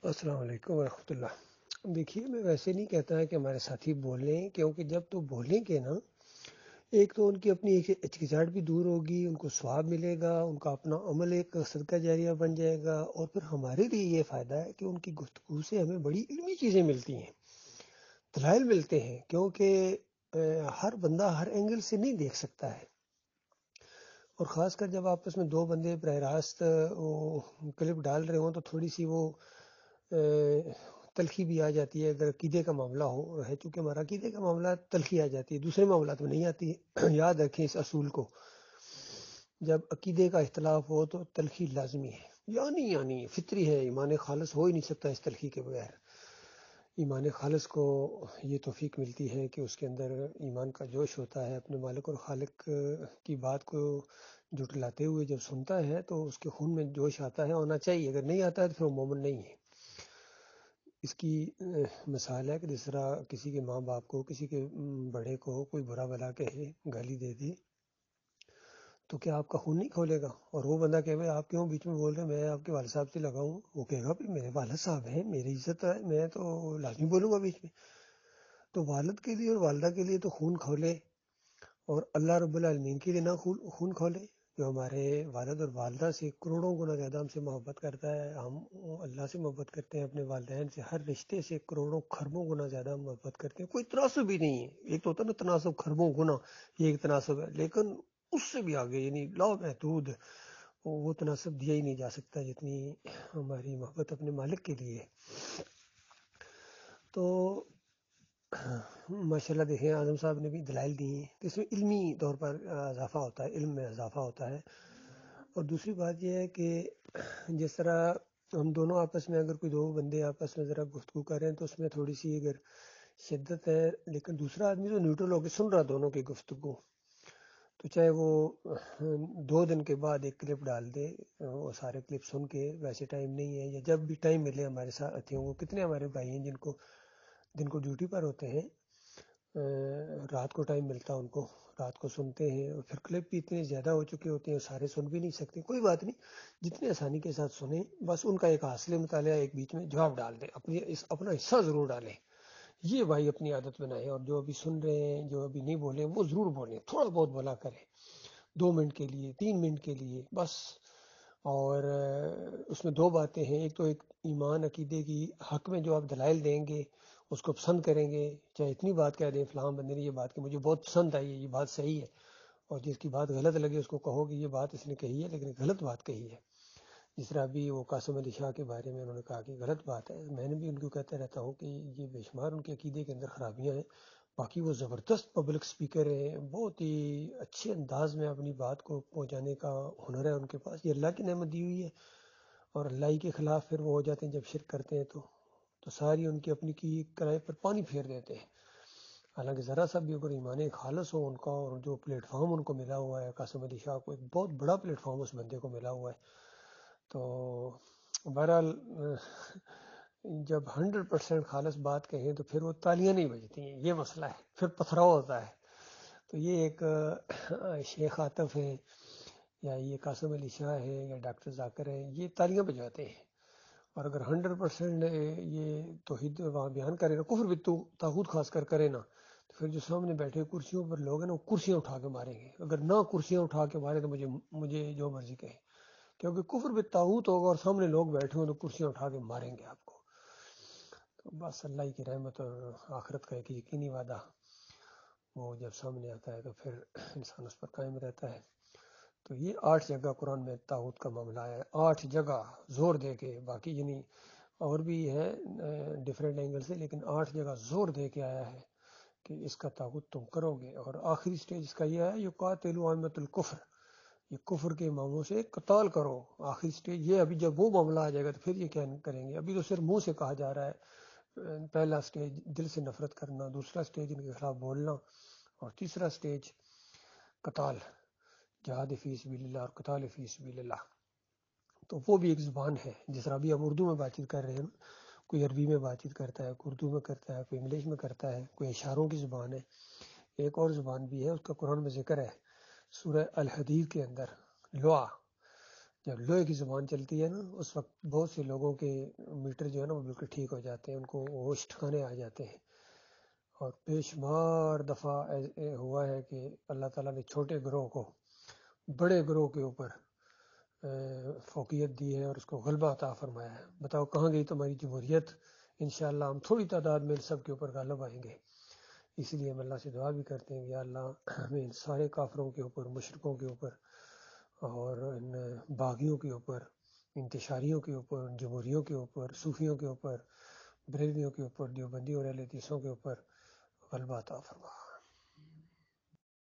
السلام علیکم ورحمۃ اللہ۔ دیکھیے، میں ویسے نہیں کہتا ہے کہ ہمارے ساتھی بولیں، کیونکہ جب تو بولیں گے نا، ایک تو ان کی اپنی ہچکچاہٹ بھی دور ہوگی، ان کو ثواب ملے گا، ان کا اپنا عمل ایک صدقہ جاریہ بن جائے گا، اور پھر ہمارے لیے یہ فائدہ ہے کہ ان کی گفتگو سے ہمیں بڑی علمی چیزیں ملتی ہیں، دلائل ملتے ہیں، کیونکہ ہر بندہ ہر اینگل سے نہیں دیکھ سکتا ہے، اور خاص کر جب آپس میں دو بندے براہ راست وہ کلپ ڈال رہے ہوں تو تھوڑی سی وہ تلخی بھی آ جاتی ہے۔ اگر عقیدے کا معاملہ ہے، چونکہ ہمارا عقیدے کا معاملہ، تلخی آ جاتی ہے، دوسرے معاملات میں نہیں آتی ہے۔ یاد رکھیں اس اصول کو، جب عقیدے کا اختلاف ہو تو تلخی لازمی ہے، یعنی فطری ہے، ایمان خالص ہو ہی نہیں سکتا اس تلخی کے بغیر۔ ایمان خالص کو یہ توفیق ملتی ہے کہ اس کے اندر ایمان کا جوش ہوتا ہے، اپنے مالک اور خالق کی بات کو جھٹلاتے ہوئے جب سنتا ہے تو اس کے خون میں جوش آتا ہے، ہونا چاہیے، اگر نہیں آتا ہے تو پھر وہ مومن نہیں ہے۔ اس کی مثال ہے کہ جس طرح کسی کے ماں باپ کو، کسی کے بڑے کو کوئی برا بلا کہے، گالی دے دے، تو کیا آپ کا خون نہیں کھولے گا؟ اور وہ بندہ کہے بھائی آپ کیوں بیچ میں بول رہے ہیں، میں آپ کے والد صاحب سے لگا ہوں، وہ کہے گا بھی میرے والد صاحب ہیں، میری عزت ہے، میں تو لازمی بولوں گا بیچ میں۔ تو والد کے لیے اور والدہ کے لیے تو خون کھولے، اور اللہ رب العالمین کے لیے نہ خون کھولے، جو ہمارے والد اور والدہ سے کروڑوں گنا زیادہ ہم سے محبت کرتا ہے، ہم اللہ سے محبت کرتے ہیں، اپنے والدین سے ہر رشتے سے کروڑوں خربوں گنا زیادہ محبت کرتے ہیں، کوئی تناسب ہی نہیں ہے۔ ایک تو ہوتا ہے نا تناسب خربوں گنا، یہ ایک تناسب ہے، لیکن اس سے بھی آگے، یعنی لامحدود وہ تناسب دیا ہی نہیں جا سکتا جتنی ہماری محبت اپنے مالک کے لیے ہے۔ تو ماشاءاللہ دیکھیں، اعظم صاحب نے بھی دلائل دی ہیں، تو اس میں علمی طور پر اضافہ ہوتا ہے، علم میں اضافہ ہوتا ہے۔ اور دوسری بات یہ ہے کہ جس طرح ہم دونوں آپس میں، اگر کوئی دو بندے آپس میں ذرا گفتگو کر رہے ہیں تو اس میں تھوڑی سی اگر شدت ہے، لیکن دوسرا آدمی تو نیوٹرل ہو کے سن رہا دونوں کی گفتگو، تو چاہے وہ 2 دن کے بعد ایک کلپ ڈال دے، وہ سارے کلپ سن کے، ویسے ٹائم نہیں ہے، یا جب بھی ٹائم ملے ہمارے ساتھیوں کو، کتنے ہمارے بھائی ہیں جن کو دن کو ڈیوٹی پر ہوتے ہیں، رات کو ٹائم ملتا ہے ان کو، رات کو سنتے ہیں، اور پھر کلپ بھی اتنے زیادہ ہو چکے ہوتے ہیں، سارے سن بھی نہیں سکتے، کوئی بات نہیں، جتنے آسانی کے ساتھ سنیں، بس ان کا ایک حاصل مطالعہ ایک بیچ میں جواب ڈال دیں، اپنا حصہ ضرور ڈالیں، یہ بھائی اپنی عادت بنائیں، اور جو ابھی سن رہے ہیں، جو ابھی نہیں بولے، وہ ضرور بولیں، تھوڑا بہت بولا کریں، 2 منٹ کے لیے، 3 منٹ کے لیے بس۔ اور اس میں 2 باتیں ہیں، ایک تو ایک ایمان عقیدے کی حق میں جو آپ دلائل دیں گے اس کو پسند کریں گے، چاہے اتنی بات کہہ دیں فلاں بندے نے یہ بات کہ مجھے بہت پسند آئی ہے، یہ بات صحیح ہے، اور جس کی بات غلط لگے اس کو کہو کہ یہ بات اس نے کہی ہے لیکن غلط بات کہی ہے۔ جس طرح ابھی وہ قاسم علی شاہ کے بارے میں انہوں نے کہا کہ غلط بات ہے، میں نے بھی ان کو کہتا رہتا ہوں کہ یہ بے شمار ان کے عقیدے کے اندر خرابیاں ہیں، باقی وہ زبردست پبلک سپیکر ہیں، بہت ہی اچھے انداز میں اپنی بات کو پہنچانے کا ہنر ہے ان کے پاس، یہ اللہ کی نعمت دی ہوئی ہے، اور اللہ ہی کے خلاف پھر وہ ہو جاتے ہیں جب شرک کرتے ہیں تو ساری ان کی اپنی کی کرائے پر پانی پھیر دیتے ہیں۔ حالانکہ ذرا سا بھی اگر ایمان خالص ہو ان کا، اور جو پلیٹ فارم ان کو ملا ہوا ہے، قاسم علی شاہ کو ایک بہت بڑا پلیٹ فارم اس بندے کو ملا ہوا ہے، تو بہرحال جب 100% خالص بات کہیں تو پھر وہ تالیاں نہیں بجتی ہیں، یہ مسئلہ ہے، پھر پتھراؤ ہوتا ہے۔ تو یہ ایک شیخ عاطف ہے، یا یہ قاسم علی شاہ ہے، یا ڈاکٹر ذاکر ہے، یہ تالیاں بجاتے ہیں، اور اگر 100% یہ توحید وہاں بیان کرے نا، کفر بھی طاغوت خاص کر کرے نا، تو پھر جو سامنے بیٹھے کرسیوں پر لوگ ہیں نا، وہ کرسیاں اٹھا کے ماریں گے، اگر نہ کرسیاں اٹھا کے مارے تو مجھے جو مرضی کہیں، کیونکہ کفر بھی طاغوت ہوگا اور سامنے لوگ بیٹھے ہوں تو کرسیاں اٹھا کے ماریں گے آپ کو۔ تو بس اللہ کی رحمت اور آخرت کا ایک یقینی وعدہ، وہ جب سامنے آتا ہے تو پھر انسان اس پر قائم رہتا ہے۔ تو یہ 8 جگہ قرآن میں طاغوت کا معاملہ آیا ہے، 8 جگہ زور دے کے، باقی یعنی اور بھی ہے ڈفرینٹ اینگل سے، لیکن 8 جگہ زور دے کے آیا ہے کہ اس کا طاغوت تم کرو گے، اور آخری سٹیج اس کا یہ ہے یقاتلوا ائمۃ الکفر، یہ کفر کے اماموں سے قتال کرو، آخری سٹیج یہ۔ ابھی جب وہ معاملہ آ جائے گا تو پھر یہ کیا کریں گے؟ ابھی تو صرف منہ سے کہا جا رہا ہے، پہلا سٹیج دل سے نفرت کرنا، دوسرا سٹیج ان کے خلاف بولنا، اور تیسرا سٹیج قتال، جہاد فی سبیل اللہ اور قتال فی سبیل اللہ۔ تو وہ بھی ایک زبان ہے، جس طرح ابھی ہم اردو میں بات چیت کر رہے ہیں، کوئی عربی میں بات چیت کرتا ہے، کوئی اردو میں کرتا ہے، کوئی انگلش میں کرتا ہے، کوئی اشاروں کی زبان ہے۔ ایک اور زبان بھی ہے، اس کا قرآن میں ذکر ہے سورہ الحدید کے اندر، لوا، جب لوہے کی زبان چلتی ہے نا اس وقت بہت سے لوگوں کے میٹر جو ہے نا وہ بالکل ٹھیک ہو جاتے ہیں، ان کو ہوش ٹھکانے آ جاتے ہیں۔ اور بے شمار دفعہ ہوا ہے کہ اللہ تعالیٰ نے چھوٹے گروہ کو بڑے گروہ کے اوپر فوقیت دی ہے اور اس کو غلبہ عطا فرمایا ہے۔ بتاؤ کہاں گئی تمہاری جمہوریت؟ انشاءاللہ ہم تھوڑی تعداد میں سب کے اوپر غالب آئیں گے۔ اس لیے ہم اللہ سے دعا بھی کرتے ہیں کہ یا اللہ ہمیں ان سارے کافروں کے اوپر، مشرکوں کے اوپر اور ان باغیوں کے اوپر، انتشاریوں کے اوپر، جمہوریوں کے اوپر، صوفیوں کے اوپر، بریلویوں کے اوپر، دیوبندیوں اور اہل حدیثوں کے اوپر غلبہ عطا فرما۔